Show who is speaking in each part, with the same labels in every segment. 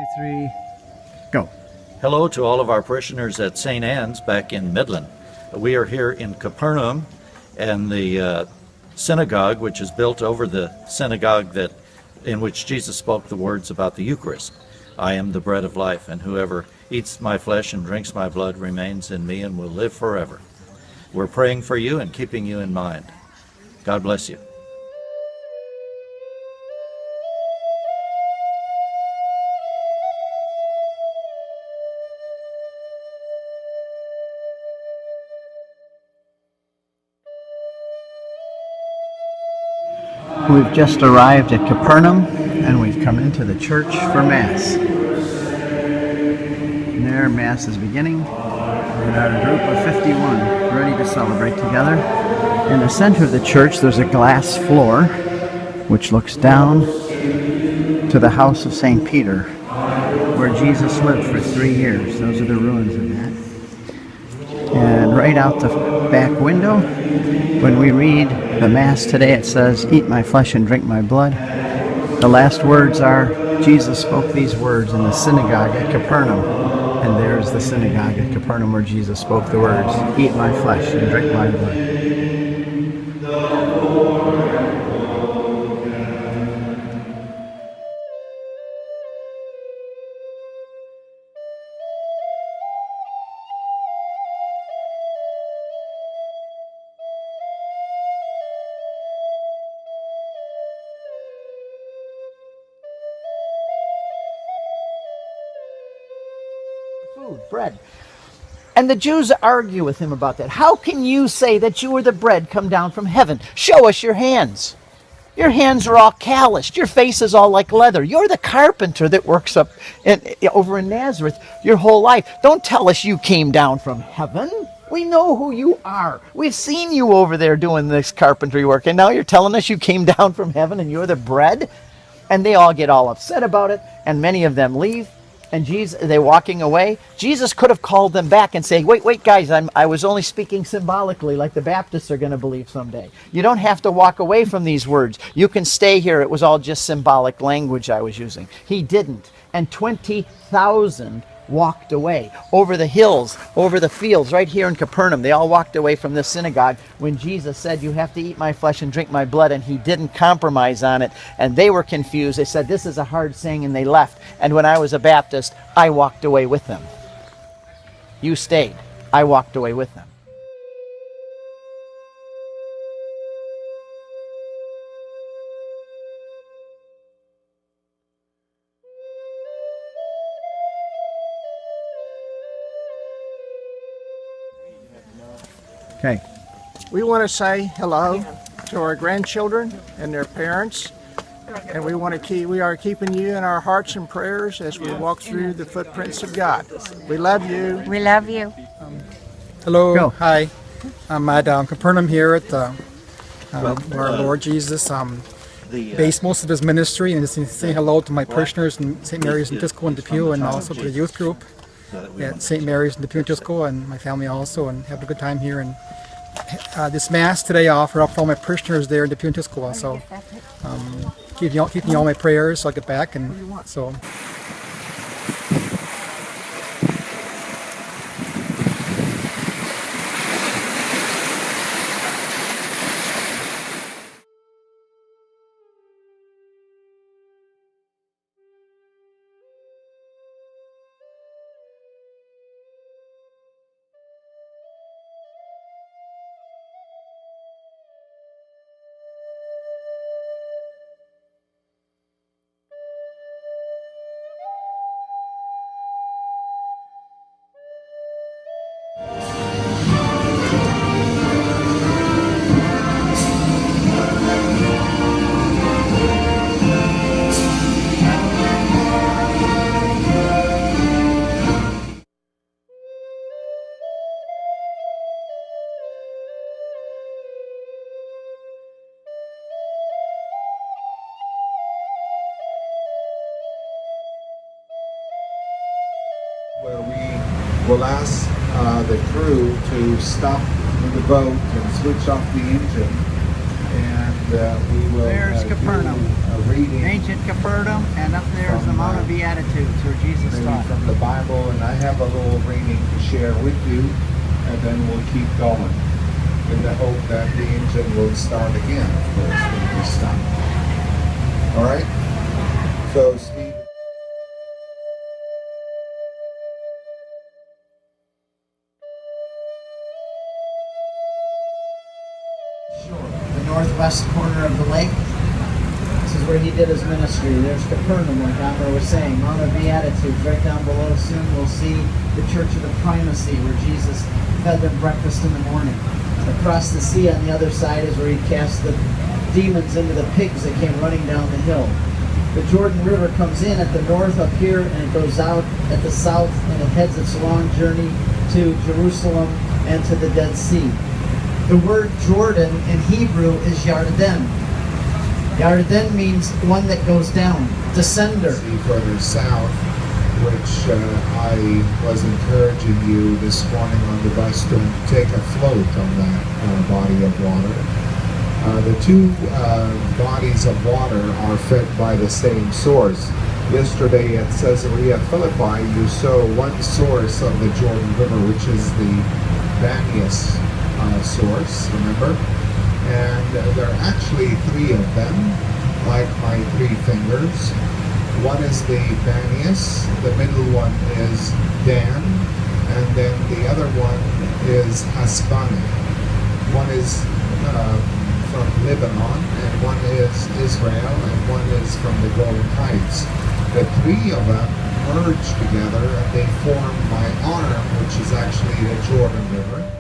Speaker 1: 2, 3, go.
Speaker 2: Hello to all of our parishioners at St. Anne's back in Midland. We are here in Capernaum, and the synagogue, which is built over the synagogue in which Jesus spoke the words about the Eucharist. I am the bread of life, and whoever eats my flesh and drinks my blood remains in me and will live forever. We're praying for you and keeping you in mind. God bless you.
Speaker 1: We've just arrived at Capernaum, and we've come into the church for Mass. And there, Mass is beginning. We've got a group of 51 ready to celebrate together. In the center of the church, there's a glass floor, which looks down to the house of St. Peter, where Jesus lived for 3 years. Those are the ruins of that. And right out the back window, when we read the Mass today, it says, "Eat my flesh and drink my blood." The last words are, Jesus spoke these words in the synagogue at Capernaum. And there's the synagogue at Capernaum where Jesus spoke the words, "Eat my flesh and drink my blood." Food, bread. And the Jews argue with him about that. How can you say that you are the bread come down from heaven? Show us your hands. Your hands are all calloused. Your face is all like leather. You're the carpenter that works over in Nazareth your whole life. Don't tell us you came down from heaven. We know who you are. We've seen you over there doing this carpentry work. And now you're telling us you came down from heaven and you're the bread? And they all get all upset about it. And many of them leave. And they're walking away. Jesus could have called them back and say, wait, guys, I was only speaking symbolically like the Baptists are going to believe someday. You don't have to walk away from these words. You can stay here. It was all just symbolic language I was using. He didn't. And 20,000 walked away over the hills, over the fields, right here in Capernaum. They all walked away from this synagogue when Jesus said, "You have to eat my flesh and drink my blood," and he didn't compromise on it. And they were confused. They said, "This is a hard saying," and they left. And when I was a Baptist, I walked away with them. You stayed. I walked away with them. Okay.
Speaker 3: We want to say hello to our grandchildren and their parents, and we are keeping you in our hearts and prayers as we walk through the footprints of God. We love you.
Speaker 4: We love you.
Speaker 5: Hello.
Speaker 1: Go.
Speaker 5: Hi. I'm at Capernaum here at where our Lord Jesus based most of his ministry, and just to say hello to my parishioners in St. Mary's in Tisco and Depew, and also to the youth group at St. Mary's in Depew and Tisco, and my family also, and have a good time here. And this Mass today I offer up for all my parishioners there in Depew and Tisco. So keeping all my prayers so I'll get back, and so.
Speaker 6: Where we will ask the crew to stop the boat and switch off the engine, and we will
Speaker 1: There's
Speaker 6: do
Speaker 1: Capernaum.
Speaker 6: a reading
Speaker 1: Ancient Capernaum, and up there is the Mount of Beatitudes, where Jesus
Speaker 6: maybe
Speaker 1: taught.
Speaker 6: from the Bible, and I have a little reading to share with you, and then we'll keep going in the hope that the engine will start again, of course, when we stop. All right? So, Steve.
Speaker 1: The northwest corner of the lake. This is where he did his ministry. There's Capernaum, like Amber was saying. Mount of Beatitudes. Right down below soon we'll see the Church of the Primacy, where Jesus fed them breakfast in the morning. Across the sea on the other side is where he cast the demons into the pigs that came running down the hill. The Jordan River comes in at the north up here, and it goes out at the south, and it heads its long journey to Jerusalem and to the Dead Sea. The word Jordan in Hebrew is Yarden. Yarden means one that goes down, descender.
Speaker 6: See further south, which I was encouraging you this morning on the bus to take a float on that body of water. The two bodies of water are fed by the same source. Yesterday at Caesarea Philippi, you saw one source of the Jordan River, which is the Banias source, remember? And there are actually three of them, like my three fingers. One is the Banias, the middle one is Dan, and then the other one is Hasbani. One is from Lebanon, and one is Israel, and one is from the Golan Heights. The three of them merge together and they form my arm, which is actually the Jordan River.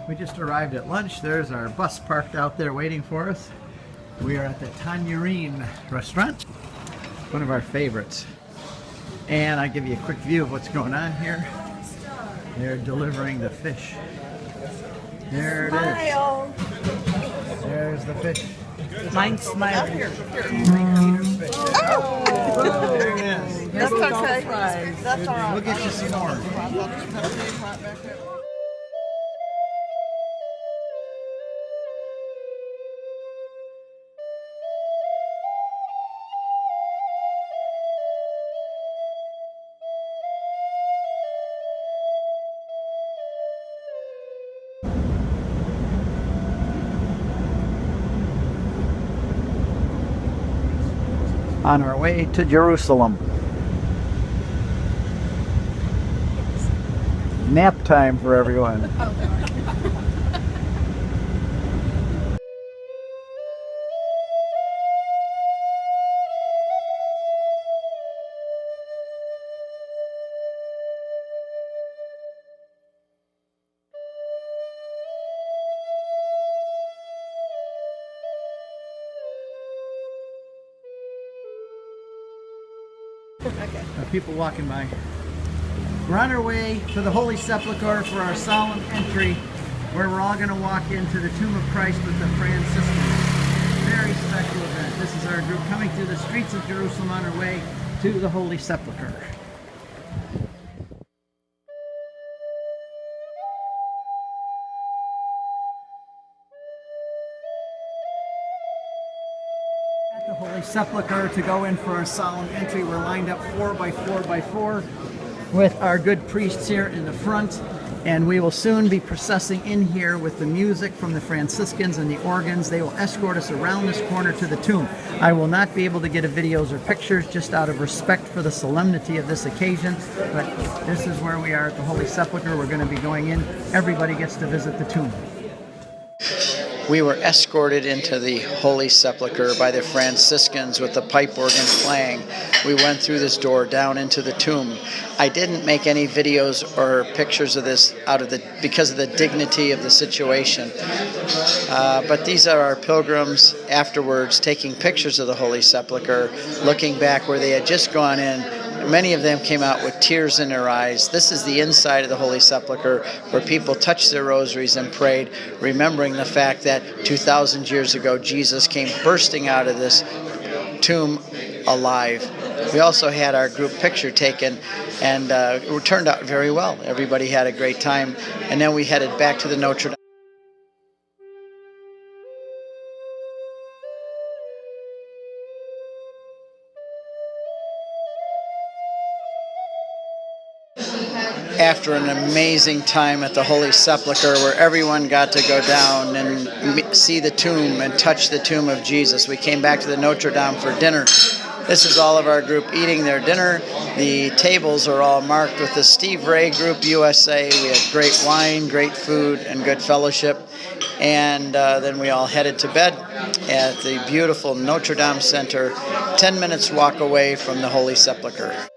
Speaker 1: We just arrived at lunch. There's our bus parked out there waiting for us. We are at the Tangerine restaurant, one of our favorites. And I'll give you a quick view of what's going on here. They're delivering the fish. There it is. There's the fish.
Speaker 4: Mine's smiling.
Speaker 1: There it is.
Speaker 4: That's okay. That's all right.
Speaker 1: We'll get you some more. On our way to Jerusalem. Nap time for everyone. People walking by. We're on our way to the Holy Sepulchre for our solemn entry, where we're all going to walk into the tomb of Christ with the Franciscans. Very special event. This is our group coming through the streets of Jerusalem on our way to the Holy Sepulchre. At the Holy Sepulchre to go in for our solemn entry. We're lined up 4 by 4 by 4 with our good priests here in the front, and we will soon be processing in here with the music from the Franciscans and the organs. They will escort us around this corner to the tomb. I will not be able to get videos or pictures just out of respect for the solemnity of this occasion, but this is where we are at the Holy Sepulchre. We're going to be going in. Everybody gets to visit the tomb. We were escorted into the Holy Sepulchre by the Franciscans with the pipe organ playing. We went through this door down into the tomb. I didn't make any videos or pictures of this because of the dignity of the situation. But these are our pilgrims afterwards taking pictures of the Holy Sepulchre, looking back where they had just gone in, many of them came out with tears in their eyes. This is the inside of the Holy Sepulchre, where people touched their rosaries and prayed, remembering the fact that 2,000 years ago Jesus came bursting out of this tomb alive. We also had our group picture taken, and it turned out very well. Everybody had a great time, and then we headed back to the Notre Dame. After an amazing time at the Holy Sepulchre, where everyone got to go down and see the tomb and touch the tomb of Jesus, we came back to the Notre Dame for dinner. This is all of our group eating their dinner. The tables are all marked with the Steve Ray Group USA. We had great wine, great food, and good fellowship. And then we all headed to bed at the beautiful Notre Dame Center, 10 minutes walk away from the Holy Sepulchre.